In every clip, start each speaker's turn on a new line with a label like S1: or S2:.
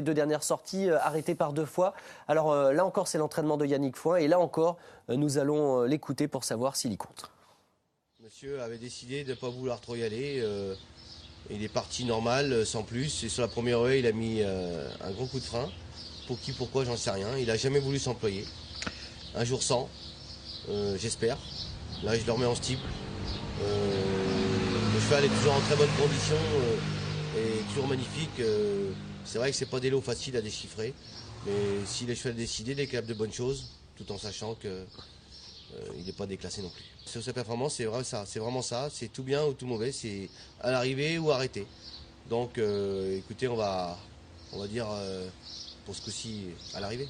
S1: Les 2 dernières sorties arrêtées par 2 fois. Alors là encore, c'est l'entraînement de Yannick Foin. Et là encore, nous allons l'écouter pour savoir s'il y compte.
S2: Monsieur avait décidé de ne pas vouloir trop y aller. Il est parti normal, sans plus. Et sur la première haie, il a mis un gros coup de frein. Pour qui, pourquoi, j'en sais rien. Il n'a jamais voulu s'employer. Un jour sans, j'espère. Là, je le remets en steeple. Le cheval est toujours en très bonne condition et toujours magnifique. C'est vrai que c'est pas des lots faciles à déchiffrer. Mais si les chevaux décident, il est capable de bonnes choses, tout en sachant que il n'est pas déclassé non plus. Sur sa performance, c'est vraiment ça. C'est tout bien ou tout mauvais. C'est à l'arrivée ou arrêter. Donc, écoutez, on va dire pour ce coup-ci à l'arrivée.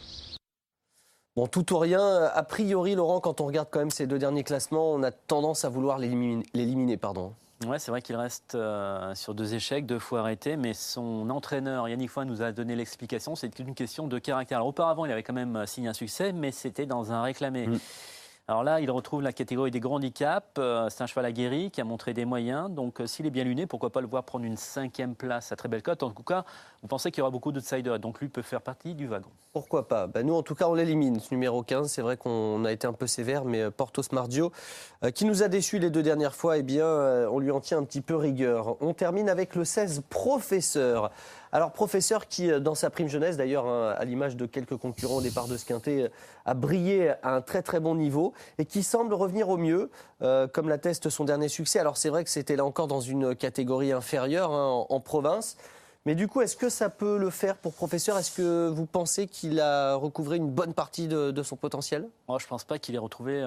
S1: Bon, tout ou rien. A priori, Laurent, quand on regarde quand même ces 2 derniers classements, on a tendance à vouloir l'éliminer.
S3: Ouais, c'est vrai qu'il reste sur 2 échecs, 2 fois arrêté, mais son entraîneur Yannick Foin nous a donné l'explication. C'est une question de caractère. Alors, auparavant, il avait quand même signé un succès, mais c'était dans un réclamé. Alors là, il retrouve la catégorie des grands handicaps. C'est un cheval aguerri qui a montré des moyens. Donc, s'il est bien luné, pourquoi pas le voir prendre une 5e place à très belle cote. En tout cas, vous pensez qu'il y aura beaucoup d'outsiders. Donc, lui peut faire partie du wagon.
S1: Pourquoi pas? Nous, en tout cas, on l'élimine. Ce numéro 15, c'est vrai qu'on a été un peu sévère, mais Portos Mardio, qui nous a déçus les 2 dernières fois, eh bien, on lui en tient un petit peu rigueur. On termine avec le 16, Professeur. Alors, Professeur qui, dans sa prime jeunesse, d'ailleurs, à l'image de quelques concurrents au départ de ce quintet, a brillé à un très très bon niveau et qui semble revenir au mieux, comme l'atteste son dernier succès. Alors, c'est vrai que c'était là encore dans une catégorie inférieure, en province. Mais du coup, est-ce que ça peut le faire pour Professeur? Est-ce que vous pensez qu'il a recouvré une bonne partie de son potentiel?
S3: Moi, je ne pense pas qu'il ait retrouvé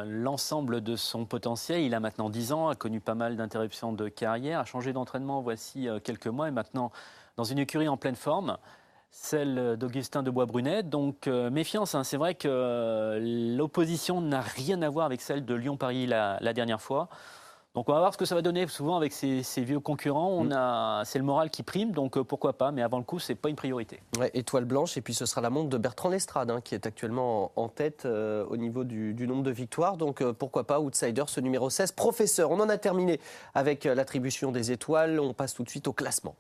S3: l'ensemble de son potentiel. Il a maintenant 10 ans, a connu pas mal d'interruptions de carrière, a changé d'entraînement voici quelques mois et maintenant dans une écurie en pleine forme, celle d'Augustin de Bois-Brunet. Donc méfiance, c'est vrai que l'opposition n'a rien à voir avec celle de Lyon-Paris la dernière fois. Donc on va voir ce que ça va donner. Souvent avec ces vieux concurrents, c'est le moral qui prime, donc pourquoi pas. Mais avant le coup, c'est pas une priorité.
S1: Ouais, étoile blanche, et puis ce sera la montre de Bertrand Lestrade, qui est actuellement en tête au niveau du nombre de victoires. Donc pourquoi pas, outsider, ce numéro 16. Professeur, on en a terminé avec l'attribution des étoiles. On passe tout de suite au classement.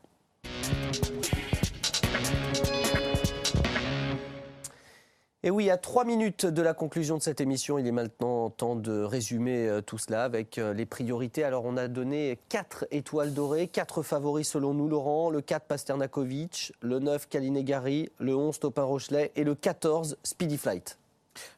S1: Et oui, à 3 minutes de la conclusion de cette émission, il est maintenant temps de résumer tout cela avec les priorités. Alors, on a donné 4 étoiles dorées, 4 favoris selon nous, Laurent. Le 4, Pasternakovic, le 9, Kalinegari, le 11, Topin Rochelet et le 14, Speedy Flight.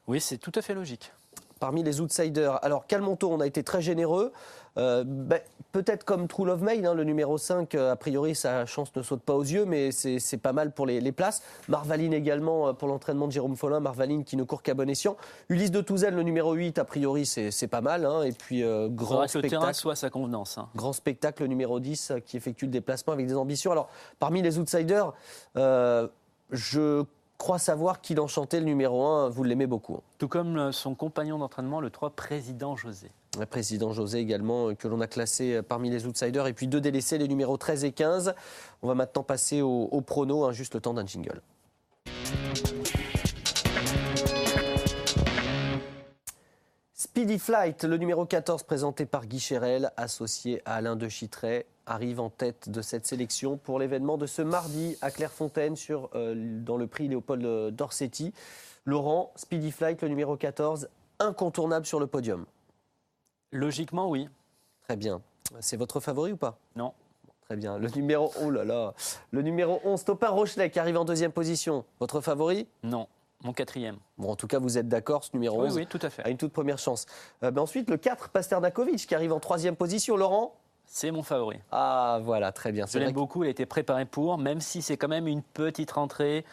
S3: Oui, c'est tout à fait logique.
S1: Parmi les outsiders, alors Calmonto, on a été très généreux. Peut-être comme True Love Mail, le numéro 5, a priori sa chance ne saute pas aux yeux, mais c'est pas mal pour les places. Marvaline également pour l'entraînement de Jérôme Follin, Marvaline qui ne court qu'à bon escient. Ulysse de Touzel, le numéro 8, a priori c'est pas mal. Et puis grand spectacle.
S3: Que le terrain soit à sa convenance.
S1: Grand spectacle, le numéro 10, qui effectue le déplacement avec des ambitions. Alors parmi les outsiders, je crois savoir qu'il enchantait le numéro 1, vous l'aimez beaucoup.
S3: Tout comme son compagnon d'entraînement, le 3, Président José.
S1: Le Président José également, que l'on a classé parmi les outsiders. Et puis 2 délaissés, les numéros 13 et 15. On va maintenant passer au prono, juste le temps d'un jingle. Speedy Flight, le numéro 14, présenté par Guy Chérel, associé à Alain de Chitray, arrive en tête de cette sélection pour l'événement de ce mardi à Clairefontaine dans le prix Léopold Dorsetti. Laurent, Speedy Flight, le numéro 14, incontournable sur le podium.
S3: Logiquement, oui.
S1: Très bien. C'est votre favori ou pas?
S3: Non.
S1: Très bien. Le numéro 11, Topin Rochelet, qui arrive en 2e position. Votre favori?
S3: Non. Mon 4e.
S1: Bon, en tout cas, vous êtes d'accord, ce numéro 11
S3: oui, tout à fait.
S1: a une toute première chance. Ensuite, le 4, Pasternakovic, qui arrive en 3e position. Laurent?
S3: C'est mon favori.
S1: Ah, voilà, très bien.
S3: Je l'aime beaucoup, il a été préparé pour, même si c'est quand même une petite rentrée.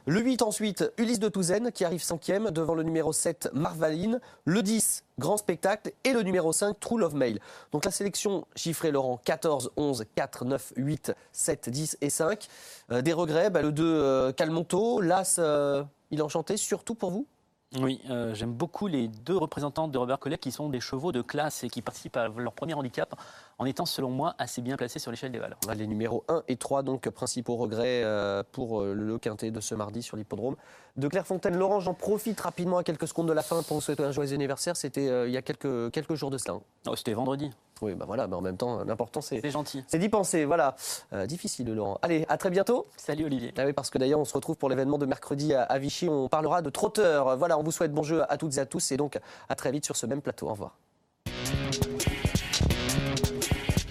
S1: Le 8 ensuite, Ulysse de Touzel qui arrive 5e devant le numéro 7, Marvaline. Le 10, Grand Spectacle. Et le numéro 5, True Love Mail. Donc la sélection chiffrée, Laurent, 14, 11, 4, 9, 8, 7, 10 et 5. Des regrets, le 2, Calmonto. L'As, il est enchanté, surtout pour vous?
S3: Oui, j'aime beaucoup les 2 représentants de Robert Collet qui sont des chevaux de classe et qui participent à leur premier handicap en étant selon moi assez bien placé sur l'échelle des valeurs.
S1: Les numéros 1 et 3, donc principaux regrets pour le quintet de ce mardi sur l'hippodrome de Clairefontaine. Laurent, j'en profite rapidement à quelques secondes de la fin pour vous souhaiter un joyeux anniversaire. C'était il y a quelques jours de cela.
S3: Oh, c'était vendredi.
S1: Oui, bah voilà, mais en même temps, l'important
S3: C'est gentil.
S1: c'est d'y penser. Voilà, difficile, Laurent. Allez, à très bientôt.
S3: Salut Olivier.
S1: Ah oui, parce que d'ailleurs, on se retrouve pour l'événement de mercredi à Vichy. On parlera de trotteurs. Voilà, on vous souhaite bon jeu à toutes et à tous. Et donc, à très vite sur ce même plateau. Au revoir.